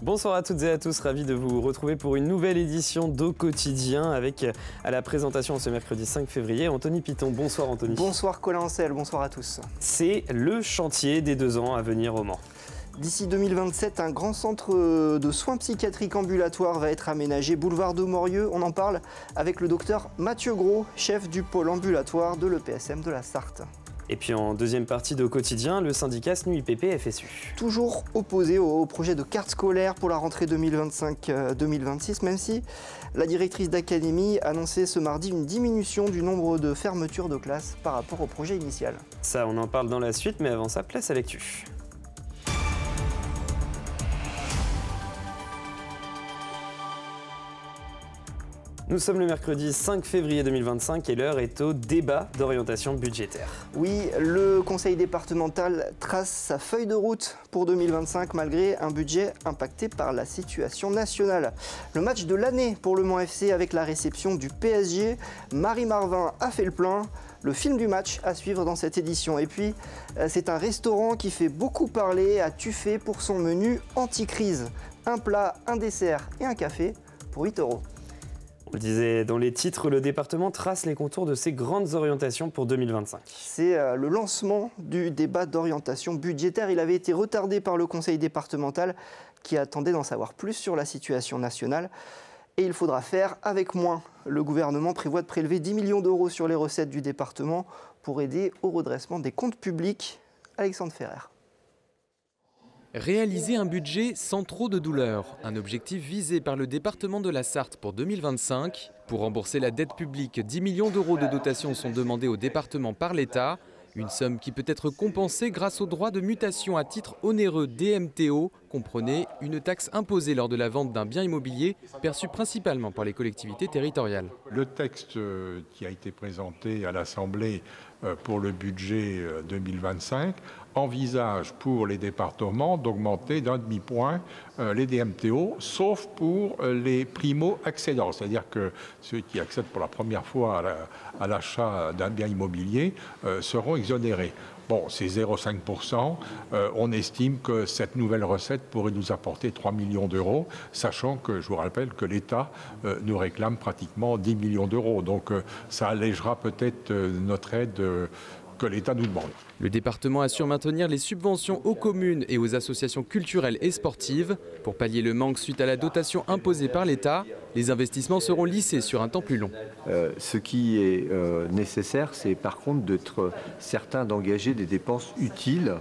Bonsoir à toutes et à tous, ravi de vous retrouver pour une nouvelle édition d'Au Quotidien avec à la présentation ce mercredi 5 février, Anthony Piton. Bonsoir Anthony. Bonsoir Colin Ancel, bonsoir à tous. C'est le chantier des 2 ans à venir au Mans. D'ici 2027, un grand centre de soins psychiatriques ambulatoires va être aménagé boulevard de Morieux. On en parle avec le docteur Mathieu Gros, chef du pôle ambulatoire de l'EPSM de la Sarthe. Et puis en deuxième partie d'Au Quotidien, le syndicat SNUIPP-FSU. Toujours opposé au projet de carte scolaire pour la rentrée 2025-2026, même si la directrice d'académie annonçait ce mardi une diminution du nombre de fermetures de classes par rapport au projet initial. Ça, on en parle dans la suite, mais avant ça, place à l'actu. Nous sommes le mercredi 5 février 2025 et l'heure est au débat d'orientation budgétaire. Oui, le conseil départemental trace sa feuille de route pour 2025 malgré un budget impacté par la situation nationale. Le match de l'année pour le Mans FC avec la réception du PSG. Marie Marvin a fait le plein. Le film du match à suivre dans cette édition. Et puis, c'est un restaurant qui fait beaucoup parler à Tuffet pour son menu anti-crise. Un plat, un dessert et un café pour 8 €. On le disait dans les titres, le département trace les contours de ses grandes orientations pour 2025. C'est le lancement du débat d'orientation budgétaire. Il avait été retardé par le conseil départemental qui attendait d'en savoir plus sur la situation nationale. Et il faudra faire avec moins. Le gouvernement prévoit de prélever 10 millions d'euros sur les recettes du département pour aider au redressement des comptes publics. Alexandre Ferrer. Réaliser un budget sans trop de douleur, un objectif visé par le département de la Sarthe pour 2025. Pour rembourser la dette publique, 10 millions d'euros de dotation sont demandés au département par l'État. Une somme qui peut être compensée grâce au droit de mutation à titre onéreux DMTO, comprenez une taxe imposée lors de la vente d'un bien immobilier perçue principalement par les collectivités territoriales. Le texte qui a été présenté à l'Assemblée pour le budget 2025 envisage pour les départements d'augmenter d'1,5 point les DMTO, sauf pour les primo-accédants, c'est-à-dire que ceux qui accèdent pour la première fois à l'achat d'un bien immobilier seront exonérés. Bon, c'est 0,5%. On estime que cette nouvelle recette pourrait nous apporter 3 millions d'euros, sachant que, je vous rappelle, que l'État nous réclame pratiquement 10 millions d'euros. Donc ça allégera peut-être notre aide que l'État nous demande. Le département assure maintenir les subventions aux communes et aux associations culturelles et sportives. Pour pallier le manque suite à la dotation imposée par l'État, les investissements seront lissés sur un temps plus long. Ce qui est nécessaire, c'est par contre d'être certain d'engager des dépenses utiles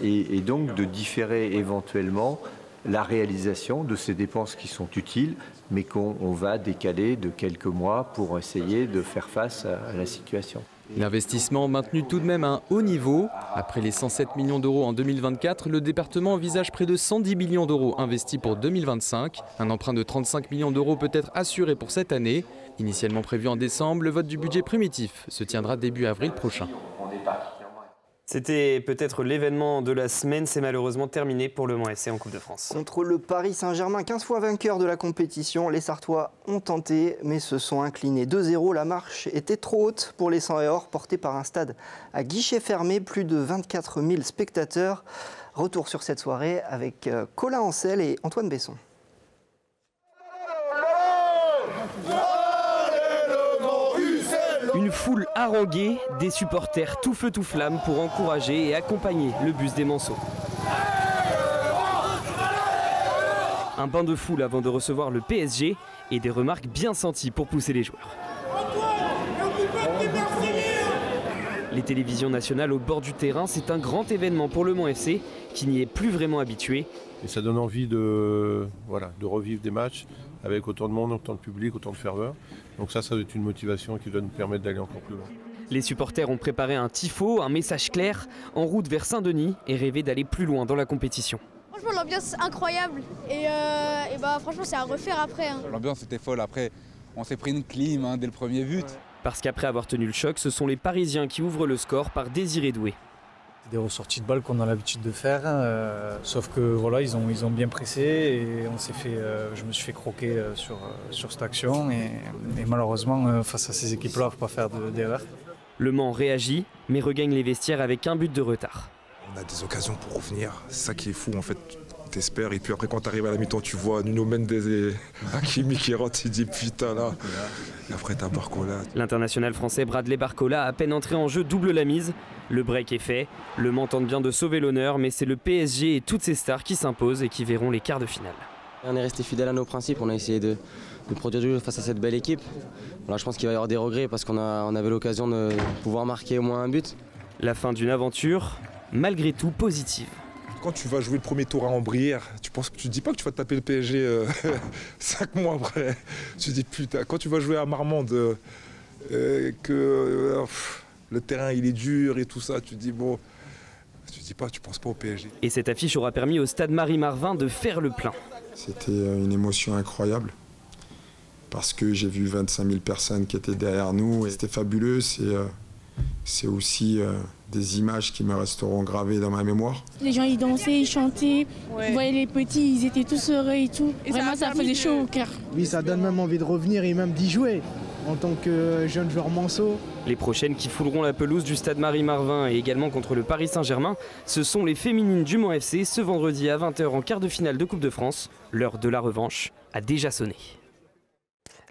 et donc de différer éventuellement la réalisation de ces dépenses qui sont utiles, mais qu'on va décaler de quelques mois pour essayer de faire face à la situation. L'investissement maintenu tout de même à un haut niveau. Après les 107 millions d'euros en 2024, le département envisage près de 110 millions d'euros investis pour 2025. Un emprunt de 35 millions d'euros peut être assuré pour cette année. Initialement prévu en décembre, le vote du budget primitif se tiendra début avril prochain. C'était peut-être l'événement de la semaine, c'est malheureusement terminé pour le Mans FC en Coupe de France. Contre le Paris Saint-Germain, 15 fois vainqueur de la compétition, les Sartois ont tenté mais se sont inclinés 2-0. La marche était trop haute pour les 100 et or, portés par un stade à guichet fermé, plus de 24 000 spectateurs. Retour sur cette soirée avec Colin Ancel et Antoine Besson. Une foule haranguée, des supporters tout feu tout flamme pour encourager et accompagner le bus des Manceaux. Un bain de foule avant de recevoir le PSG et des remarques bien senties pour pousser les joueurs. Les télévisions nationales au bord du terrain, c'est un grand événement pour le Mans FC qui n'y est plus vraiment habitué. Et ça donne envie de revivre des matchs avec autant de monde, autant de public, autant de ferveur. Donc ça doit être une motivation qui doit nous permettre d'aller encore plus loin. Les supporters ont préparé un tifo, un message clair, en route vers Saint-Denis et rêvé d'aller plus loin dans la compétition. Franchement, l'ambiance incroyable et franchement, c'est à refaire après. L'ambiance était folle. Après, on s'est pris une clim dès le premier but. Parce qu'après avoir tenu le choc, ce sont les Parisiens qui ouvrent le score par Désiré Doué. Des ressorties de balles qu'on a l'habitude de faire, sauf que voilà, ils ont bien pressé et je me suis fait croquer sur cette action et malheureusement face à ces équipes-là, il ne faut pas faire d'erreur. Le Mans réagit, mais regagne les vestiaires avec un but de retard. On a des occasions pour revenir, c'est ça qui est fou en fait. t'espères. Et puis après, quand tu arrives à la mi-temps, tu vois Nuno Mendes et Hakimi qui rentrent, tu te dis putain là. Et après, t'as Barcola. L'international français Bradley Barcola, à peine entré en jeu, double la mise. Le break est fait. Le Mans tente bien de sauver l'honneur, mais c'est le PSG et toutes ses stars qui s'imposent et qui verront les quarts de finale. On est resté fidèle à nos principes, on a essayé de produire du jeu face à cette belle équipe. Voilà, je pense qu'il va y avoir des regrets parce qu'on avait l'occasion de pouvoir marquer au moins un but. La fin d'une aventure, malgré tout positive. Quand tu vas jouer le premier tour à Ambrières, tu te dis pas que tu vas te taper le PSG 5 mois après. Tu te dis putain, quand tu vas jouer à Marmande, le terrain il est dur et tout ça, tu te dis bon, tu penses pas au PSG. Et cette affiche aura permis au stade Marie-Marvin de faire le plein. C'était une émotion incroyable parce que j'ai vu 25 000 personnes qui étaient derrière nous et c'était fabuleux. C'est aussi des images qui me resteront gravées dans ma mémoire. Les gens ils dansaient, ils chantaient, vous voyez les petits, ils étaient tous heureux et tout. Et vraiment ça faisait chaud au cœur. Oui, ça donne même envie de revenir et même d'y jouer en tant que jeune joueur manceau. Les prochaines qui fouleront la pelouse du stade Marie-Marvin et également contre le Paris Saint-Germain, ce sont les féminines du Mans FC ce vendredi à 20h en quart de finale de Coupe de France. L'heure de la revanche a déjà sonné.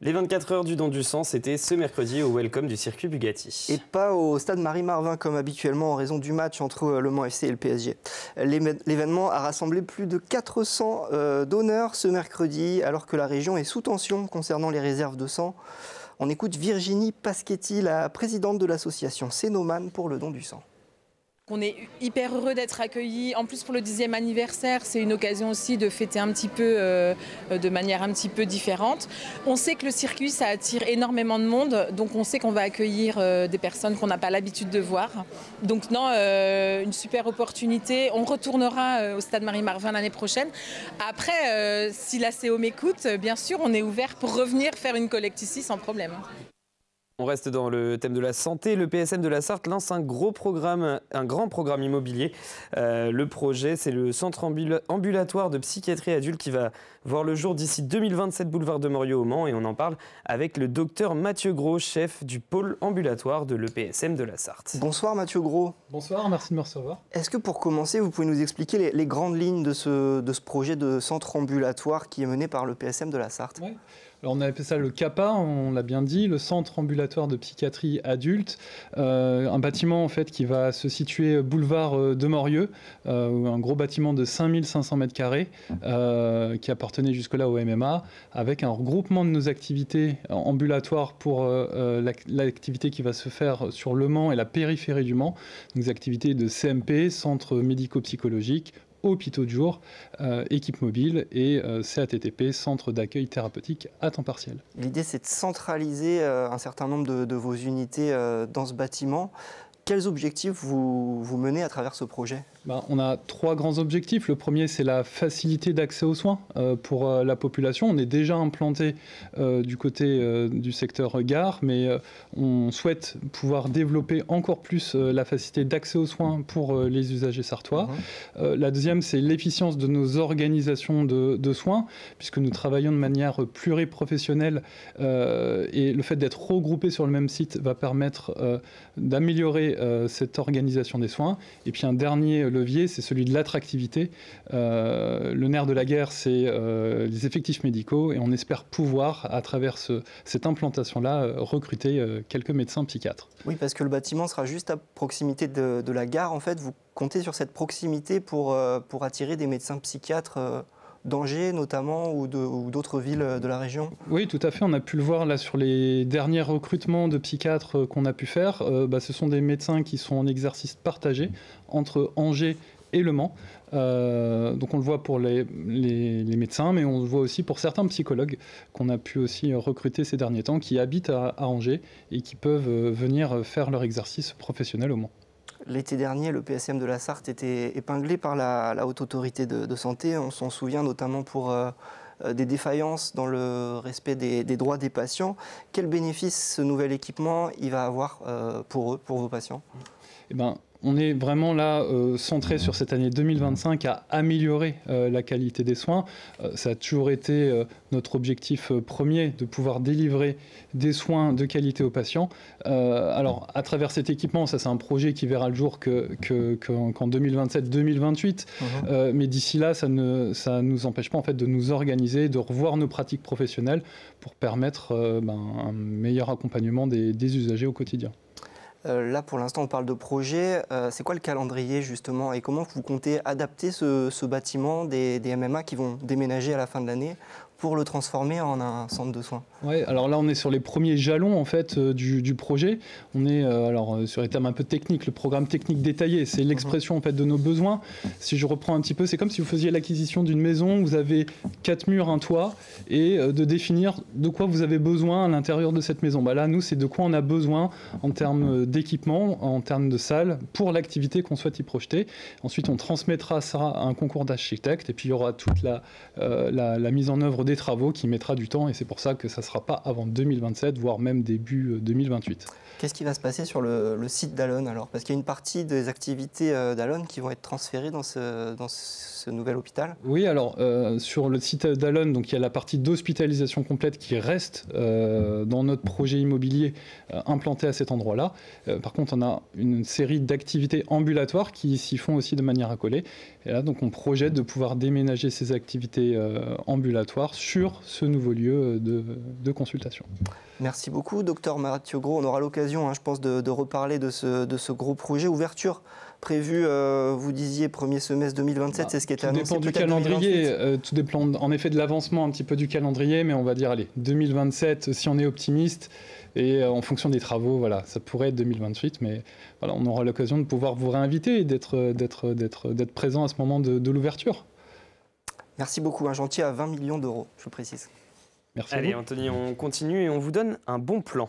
Les 24 heures du don du sang, c'était ce mercredi au Welcome du circuit Bugatti. Et pas au stade Marie-Marvin comme habituellement en raison du match entre le Mans FC et le PSG. L'événement a rassemblé plus de 400 donneurs ce mercredi alors que la région est sous tension concernant les réserves de sang. On écoute Virginie Paschetti, la présidente de l'association Cénomane pour le don du sang. On est hyper heureux d'être accueillis. En plus pour le 10e anniversaire, c'est une occasion aussi de fêter un petit peu de manière un petit peu différente. On sait que le circuit, ça attire énormément de monde, donc on sait qu'on va accueillir des personnes qu'on n'a pas l'habitude de voir. Donc non, une super opportunité. On retournera au stade Marie-Marvin l'année prochaine. Après, si la CO m'écoute, bien sûr, on est ouvert pour revenir faire une collecte ici sans problème. On reste dans le thème de la santé. Le PSM de la Sarthe lance un grand programme immobilier. Le projet, c'est le centre ambulatoire de psychiatrie adulte qui va voir le jour d'ici 2027 boulevard de Moriot au Mans. Et on en parle avec le docteur Mathieu Gros, chef du pôle ambulatoire de l'EPSM de la Sarthe. Bonsoir Mathieu Gros. Bonsoir, merci de me recevoir. Est-ce que pour commencer, vous pouvez nous expliquer les grandes lignes de ce projet de centre ambulatoire qui est mené par le PSM de la Sarthe? Oui. Alors on a appelé ça le CAPA, on l'a bien dit, le centre ambulatoire de psychiatrie adulte, un bâtiment en fait qui va se situer boulevard de Morieux, un gros bâtiment de 5500 m² qui appartenait jusque-là au MMA, avec un regroupement de nos activités ambulatoires pour l'activité qui va se faire sur le Mans et la périphérie du Mans, donc des activités de CMP, centre médico-psychologique, hôpitaux de jour, équipe mobile et CATTP, centre d'accueil thérapeutique à temps partiel. L'idée, c'est de centraliser un certain nombre de vos unités dans ce bâtiment. Quels objectifs vous menez à travers ce projet ? On a 3 grands objectifs. Le premier, c'est la facilité d'accès aux soins pour la population. On est déjà implanté du côté du secteur gare, mais on souhaite pouvoir développer encore plus la facilité d'accès aux soins pour les usagers sarthois. La deuxième, c'est l'efficience de nos organisations de soins, puisque nous travaillons de manière pluriprofessionnelle et le fait d'être regroupés sur le même site va permettre d'améliorer cette organisation des soins. Et puis un dernier levier, c'est celui de l'attractivité. Le nerf de la guerre, c'est les effectifs médicaux et on espère pouvoir, à travers cette implantation-là, recruter quelques médecins psychiatres. Oui, parce que le bâtiment sera juste à proximité de la gare. En fait, vous comptez sur cette proximité pour attirer des médecins psychiatres d'Angers notamment ou d'autres villes de la région? Oui, tout à fait. On a pu le voir là sur les derniers recrutements de psychiatres qu'on a pu faire. Ce sont des médecins qui sont en exercice partagé entre Angers et Le Mans. Donc on le voit pour les médecins, mais on le voit aussi pour certains psychologues qu'on a pu aussi recruter ces derniers temps, qui habitent à Angers et qui peuvent venir faire leur exercice professionnel au Mans. L'été dernier, le PSM de la Sarthe était épinglé par la Haute Autorité de Santé. On s'en souvient notamment pour des défaillances dans le respect des droits des patients. Quel bénéfice ce nouvel équipement il va avoir pour eux, pour vos patients ? on est vraiment là centré sur cette année 2025 à améliorer la qualité des soins. Ça a toujours été notre objectif premier de pouvoir délivrer des soins de qualité aux patients. Alors, à travers cet équipement, ça c'est un projet qui verra le jour qu'en 2027-2028. Mais d'ici là, ça ne nous empêche pas en fait, de nous organiser, de revoir nos pratiques professionnelles pour permettre un meilleur accompagnement des usagers au quotidien. Là, pour l'instant, on parle de projet. C'est quoi le calendrier, justement, et comment vous comptez adapter ce bâtiment des MMA qui vont déménager à la fin de l'année pour le transformer en un centre de soins? Ouais, alors là, on est sur les premiers jalons en fait, du projet. On est sur les termes un peu techniques, le programme technique détaillé. C'est l'expression en fait, de nos besoins. Si je reprends un petit peu, c'est comme si vous faisiez l'acquisition d'une maison, vous avez 4 murs, un toit, et de définir de quoi vous avez besoin à l'intérieur de cette maison. Là, nous, c'est de quoi on a besoin en termes d'équipement, en termes de salles, pour l'activité qu'on souhaite y projeter. Ensuite, on transmettra ça à un concours d'architectes, et puis il y aura toute la mise en œuvre des travaux qui mettra du temps, et c'est pour ça que ça ne sera pas avant 2027, voire même début 2028. Qu'est-ce qui va se passer sur le site d'Allonnes alors? Parce qu'il y a une partie des activités d'Allonnes qui vont être transférées dans ce nouvel hôpital. Oui, alors sur le site d'Allonnes, donc il y a la partie d'hospitalisation complète qui reste dans notre projet immobilier implanté à cet endroit-là. Par contre, on a une série d'activités ambulatoires qui s'y font aussi de manière accolée. Et là, donc, on projette de pouvoir déménager ces activités ambulatoires sur ce nouveau lieu de consultation. Merci beaucoup, docteur Mathieu Gros. On aura l'occasion, je pense, de reparler de ce gros projet. Ouverture prévue, vous disiez, premier semestre 2027, c'est ce qui était annoncé. Tout dépend du calendrier, tout dépend en effet de l'avancement un petit peu du calendrier, mais on va dire, allez, 2027, si on est optimiste, et en fonction des travaux, voilà, ça pourrait être 2028, mais voilà, on aura l'occasion de pouvoir vous réinviter et d'être présent à ce moment de l'ouverture. Merci beaucoup, un chantier à 20 millions d'euros, je vous précise. Merci. Allez Anthony, on continue et on vous donne un bon plan.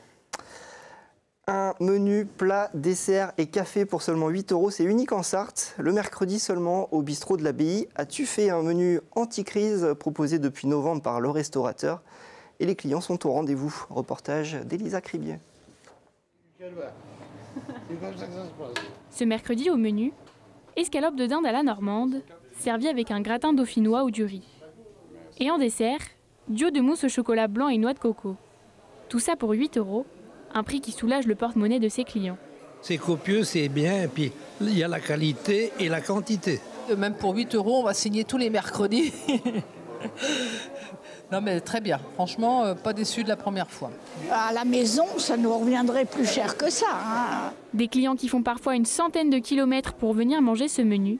Un menu, plat, dessert et café pour seulement 8 €, c'est unique en Sarthe. Le mercredi seulement, au bistrot de l'Abbaye, as-tu fait un menu anti-crise proposé depuis novembre par le restaurateur. Et les clients sont au rendez-vous. Reportage d'Elisa Cribier. Ce mercredi au menu, escalope de dinde à la normande, servie avec un gratin dauphinois ou du riz. Et en dessert, duo de mousse au chocolat blanc et noix de coco. Tout ça pour 8 €, un prix qui soulage le porte-monnaie de ses clients. C'est copieux, c'est bien, et puis il y a la qualité et la quantité. Même pour 8 €, on va signer tous les mercredis. Non mais très bien, franchement, pas déçu de la première fois. À la maison, ça nous reviendrait plus cher que ça. Des clients qui font parfois une centaine de kilomètres pour venir manger ce menu.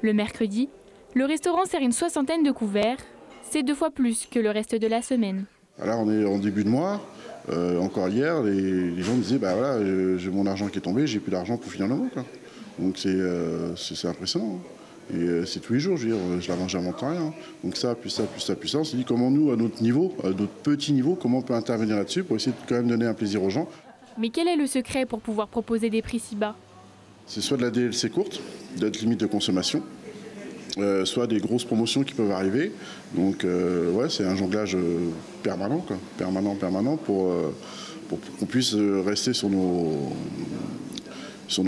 Le mercredi, le restaurant sert une 60aine de couverts. C'est 2 fois plus que le reste de la semaine. Là, on est en début de mois. Encore hier, les gens me disaient voilà, j'ai mon argent qui est tombé, j'ai plus d'argent pour finir le mois. Quoi. Donc c'est impressionnant. Et c'est tous les jours, je veux dire, je la mange à mon temps rien. Donc ça, plus ça, plus ça, plus ça. On s'est dit comment nous, à notre niveau, à notre petit niveau, comment on peut intervenir là-dessus pour essayer de quand même donner un plaisir aux gens. Mais quel est le secret pour pouvoir proposer des prix si bas? C'est soit de la DLC courte, date limite de consommation, soit des grosses promotions qui peuvent arriver. Donc ouais, c'est un jonglage permanent, quoi. Permanent pour qu'on puisse rester sur nos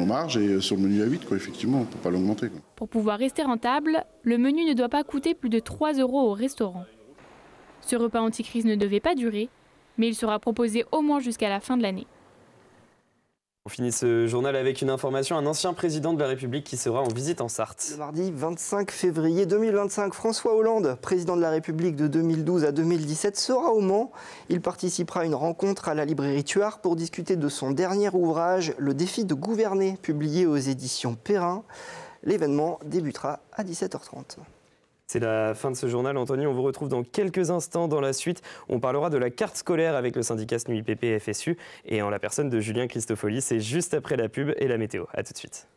marges et sur le menu à 8, quoi, effectivement, pour ne pas l'augmenter. Pour pouvoir rester rentable, le menu ne doit pas coûter plus de 3 € au restaurant. Ce repas anti-crise ne devait pas durer, mais il sera proposé au moins jusqu'à la fin de l'année. On finit ce journal avec une information, un ancien président de la République qui sera en visite en Sarthe. Le mardi 25 février 2025, François Hollande, président de la République de 2012 à 2017, sera au Mans. Il participera à une rencontre à la librairie Tuard pour discuter de son dernier ouvrage, Le défi de gouverner, publié aux éditions Perrin. L'événement débutera à 17h30. C'est la fin de ce journal, Anthony. On vous retrouve dans quelques instants dans la suite. On parlera de la carte scolaire avec le syndicat SNUIPP et FSU et en la personne de Julien Christofoli. C'est juste après la pub et la météo. A tout de suite.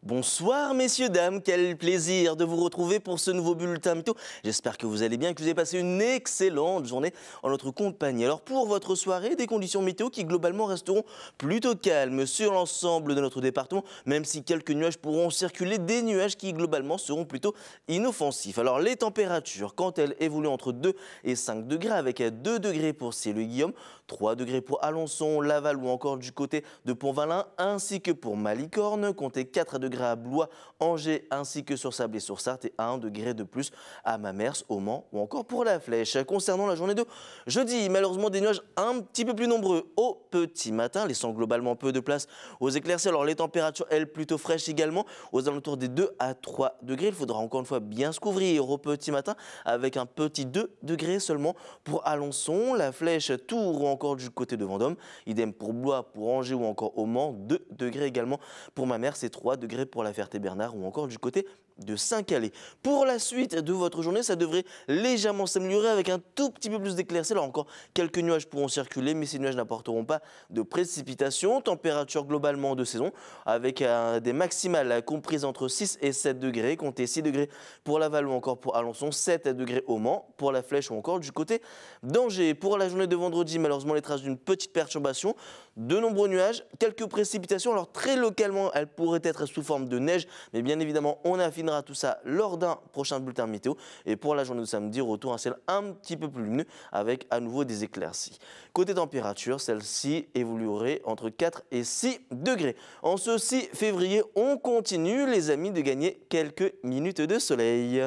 Bonsoir messieurs, dames, quel plaisir de vous retrouver pour ce nouveau bulletin météo. J'espère que vous allez bien et que vous avez passé une excellente journée en notre compagnie. Alors pour votre soirée, des conditions météo qui globalement resteront plutôt calmes sur l'ensemble de notre département, même si quelques nuages pourront circuler, des nuages qui globalement seront plutôt inoffensifs. Alors les températures, quand elles évoluent entre 2 et 5 degrés, avec 2 degrés pour Ciel-Guillaume, 3 degrés pour Alençon, Laval ou encore du côté de Pont-Valin, ainsi que pour Malicorne, comptez 4 degrés à Blois, Angers ainsi que sur Sablé-sur-Sarthe et 1 degré de plus à Mamers, au Mans ou encore pour La Flèche. Concernant la journée de jeudi, malheureusement des nuages un petit peu plus nombreux au petit matin, laissant globalement peu de place aux éclaircies. Alors les températures, elles, plutôt fraîches également, aux alentours des 2 à 3 degrés. Il faudra encore une fois bien se couvrir au petit matin avec un petit 2 degrés seulement pour Alençon, La Flèche, Tours ou encore du côté de Vendôme. Idem pour Blois, pour Angers ou encore au Mans, 2 degrés également pour Mamers et 3 degrés pour la Ferté-Bernard ou encore du côté de Saint-Calais. Pour la suite de votre journée, ça devrait légèrement s'améliorer avec un tout petit peu plus d'éclaircies. Alors encore, quelques nuages pourront circuler, mais ces nuages n'apporteront pas de précipitations. Température globalement de saison, avec des maximales comprises entre 6 et 7 degrés. Comptez 6 degrés pour Laval ou encore pour Alençon, 7 degrés au Mans, pour La Flèche ou encore du côté d'Angers. Pour la journée de vendredi, malheureusement, les traces d'une petite perturbation, de nombreux nuages, quelques précipitations. Alors très localement, elles pourraient être sous forme de neige, mais bien évidemment, on affinera tout ça lors d'un prochain bulletin météo. Et pour la journée de samedi, retour à un ciel un petit peu plus lumineux avec à nouveau des éclaircies. Côté température, celle-ci évoluerait entre 4 et 6 degrés. En ce 6 février, on continue, les amis, de gagner quelques minutes de soleil.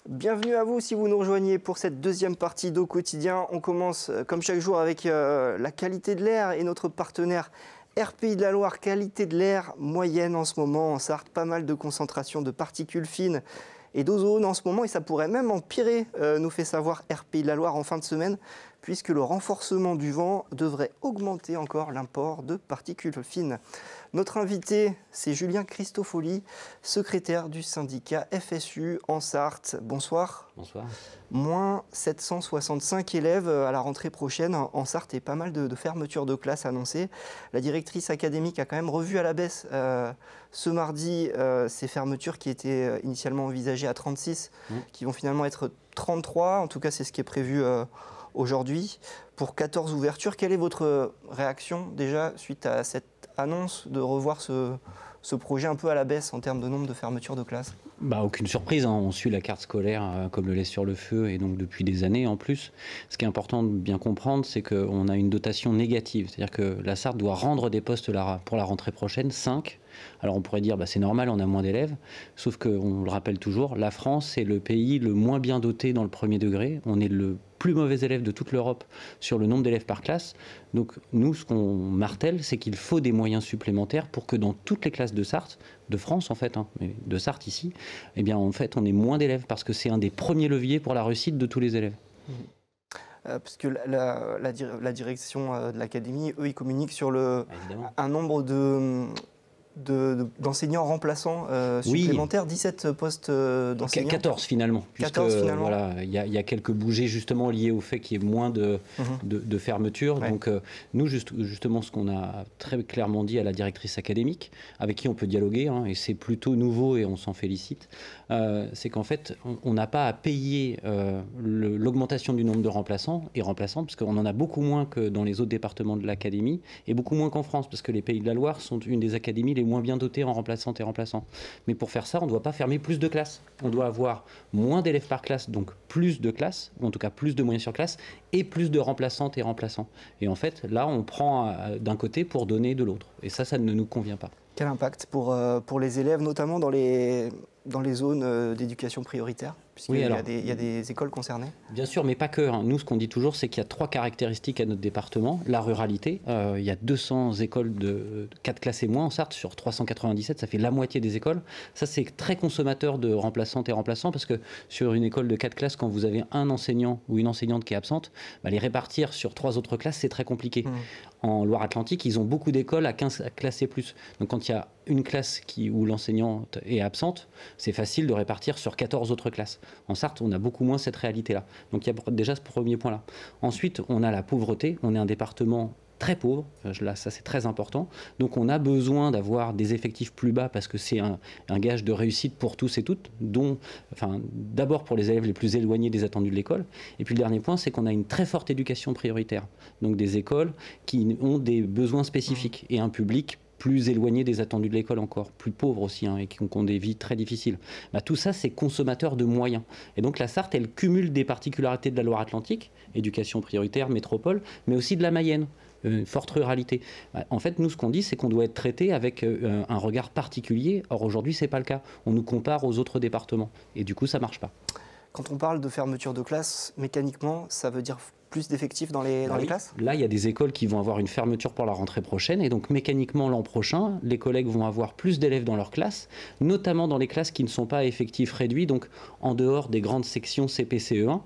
Bienvenue à vous si vous nous rejoignez pour cette deuxième partie d'Au Quotidien. On commence comme chaque jour avec la qualité de l'air et notre partenaire RPI de la Loire. Qualité de l'air moyenne en ce moment en Sarthe, pas mal de concentration de particules fines et d'ozone en ce moment et ça pourrait même empirer, nous fait savoir RPI de la Loire en fin de semaine, puisque le renforcement du vent devrait augmenter encore l'import de particules fines. Notre invité, c'est Julien Christofoli, secrétaire du syndicat FSU en Sarthe. Bonsoir. Bonsoir. Moins 765 élèves à la rentrée prochaine en Sarthe et pas mal de fermetures de classes annoncées. La directrice académique a quand même revu à la baisse ce mardi ces fermetures qui étaient initialement envisagées à 36, qui vont finalement être 33. En tout cas, c'est ce qui est prévu aujourd'hui pour 14 ouvertures. Quelle est votre réaction déjà suite à cette annonce de revoir ce projet un peu à la baisse en termes de nombre de fermetures de classes? Aucune surprise, hein. On suit la carte scolaire comme le lait sur le feu et donc depuis des années en plus. Ce qui est important de bien comprendre, c'est qu'on a une dotation négative, c'est-à-dire que la Sarthe doit rendre des postes pour la rentrée prochaine, 5. Alors on pourrait dire c'est normal, on a moins d'élèves, sauf qu'on le rappelle toujours, la France est le pays le moins bien doté dans le premier degré, on est le plus mauvais élève de toute l'Europe sur le nombre d'élèves par classe. Donc nous, ce qu'on martèle, c'est qu'il faut des moyens supplémentaires pour que dans toutes les classes de Sarthe, de France en fait, hein, mais de Sarthe ici, eh bien en fait on ait moins d'élèves parce que c'est un des premiers leviers pour la réussite de tous les élèves. Parce que la direction de l'académie, eux, ils communiquent sur un nombre d'enseignants remplaçants supplémentaires, oui. 17 postes d'enseignants. 14 finalement. 14 finalement. Voilà, il y a quelques bougées justement liées au fait qu'il y ait moins de fermetures. Ouais. Donc nous, justement, ce qu'on a très clairement dit à la directrice académique, avec qui on peut dialoguer, hein, et c'est plutôt nouveau et on s'en félicite, c'est qu'en fait, on n'a pas à payer l'augmentation du nombre de remplaçants et remplaçantes, parce qu'on en a beaucoup moins que dans les autres départements de l'académie, et beaucoup moins qu'en France, parce que les Pays de la Loire sont une des académies les moins bien dotés en remplaçantes et remplaçants. Mais pour faire ça, on ne doit pas fermer plus de classes. On doit avoir moins d'élèves par classe, donc plus de classes, ou en tout cas plus de moyens sur classe, et plus de remplaçantes et remplaçants. Et en fait, là, on prend d'un côté pour donner de l'autre. Et ça ne nous convient pas. Quel impact pour les élèves, notamment dans les zones d'éducation prioritaire, puisqu'il y a des écoles concernées? Bien sûr, mais pas que. Hein. Nous, ce qu'on dit toujours, c'est qu'il y a 3 caractéristiques à notre département. La ruralité, il y a 200 écoles de 4 classes et moins en Sarthe sur 397, ça fait la moitié des écoles. Ça, c'est très consommateur de remplaçantes et remplaçants, parce que sur une école de 4 classes, quand vous avez un enseignant ou une enseignante qui est absente, les répartir sur 3 autres classes, c'est très compliqué. En Loire-Atlantique, ils ont beaucoup d'écoles à 15 classes et plus. Donc quand il y a une classe où l'enseignante est absente, c'est facile de répartir sur 14 autres classes. En Sarthe, on a beaucoup moins cette réalité-là. Donc il y a déjà ce premier point-là. Ensuite, on a la pauvreté. On est un département très pauvre, là ça c'est très important, donc on a besoin d'avoir des effectifs plus bas parce que c'est un gage de réussite pour tous et toutes, d'abord pour les élèves les plus éloignés des attendus de l'école, et puis le dernier point c'est qu'on a une très forte éducation prioritaire, donc des écoles qui ont des besoins spécifiques et un public plus éloignés des attendus de l'école encore, plus pauvres aussi, et qui ont des vies très difficiles. Tout ça, c'est consommateur de moyens. Et donc la Sarthe, elle cumule des particularités de la Loire-Atlantique, éducation prioritaire, métropole, mais aussi de la Mayenne, une forte ruralité. En fait, nous, ce qu'on dit, c'est qu'on doit être traité avec un regard particulier. Or, aujourd'hui, ce n'est pas le cas. On nous compare aux autres départements. Et du coup, ça ne marche pas. Quand on parle de fermeture de classe, mécaniquement, ça veut dire plus d'effectifs dans les classes ? Là, il y a des écoles qui vont avoir une fermeture pour la rentrée prochaine. Et donc, mécaniquement, l'an prochain, les collègues vont avoir plus d'élèves dans leurs classes, notamment dans les classes qui ne sont pas à effectifs réduits, donc en dehors des grandes sections CP-CE1.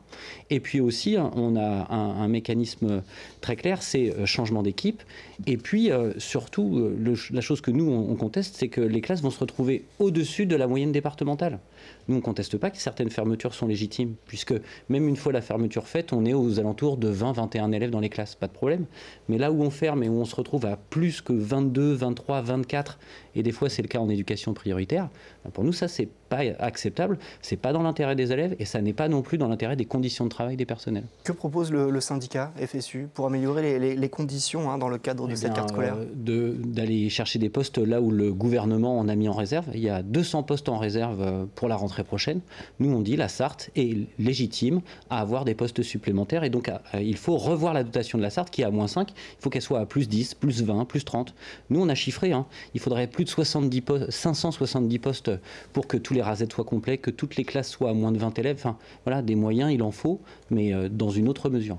Et puis aussi, on a un mécanisme très clair, c'est changement d'équipe. Et puis, surtout, la chose que nous, on conteste, c'est que les classes vont se retrouver au-dessus de la moyenne départementale. Nous, on ne conteste pas que certaines fermetures sont légitimes, puisque même une fois la fermeture faite, on est aux alentours de 20-21 élèves dans les classes, pas de problème. Mais là où on ferme et où on se retrouve à plus que 22, 23, 24, et des fois c'est le cas en éducation prioritaire, pour nous ça c'est pas acceptable, c'est pas dans l'intérêt des élèves et ça n'est pas non plus dans l'intérêt des conditions de travail des personnels. Que propose le syndicat FSU pour améliorer les conditions dans le cadre de cette carte scolaire ? D'aller chercher des postes là où le gouvernement en a mis en réserve. Il y a 200 postes en réserve pour la rentrée prochaine. Nous on dit la Sarthe est légitime à avoir des postes supplémentaires et donc il faut revoir la dotation de la Sarthe qui est à -5, il faut qu'elle soit à +10, +20, +30. Nous on a chiffré, il faudrait plus de 570 postes pour que tous les RASET soient complets, que toutes les classes soient à moins de 20 élèves. Enfin, voilà, des moyens, il en faut, mais dans une autre mesure.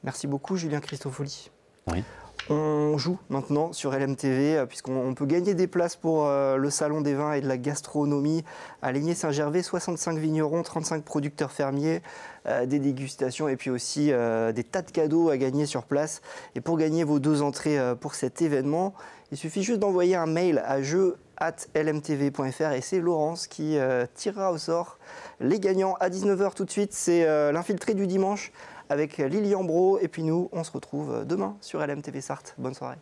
Merci beaucoup, Julien Christofoli. Oui. On joue maintenant sur LMTV, puisqu'on peut gagner des places pour le Salon des vins et de la gastronomie à Ligné-Saint-Gervais, 65 vignerons, 35 producteurs fermiers, des dégustations et puis aussi des tas de cadeaux à gagner sur place. Et pour gagner vos 2 entrées pour cet événement, il suffit juste d'envoyer un mail à jeu@lmtv.fr et c'est Laurence qui tirera au sort les gagnants à 19h tout de suite. C'est l'infiltré du dimanche avec Lilian Brault et puis nous, on se retrouve demain sur LMTV Sarthe. Bonne soirée.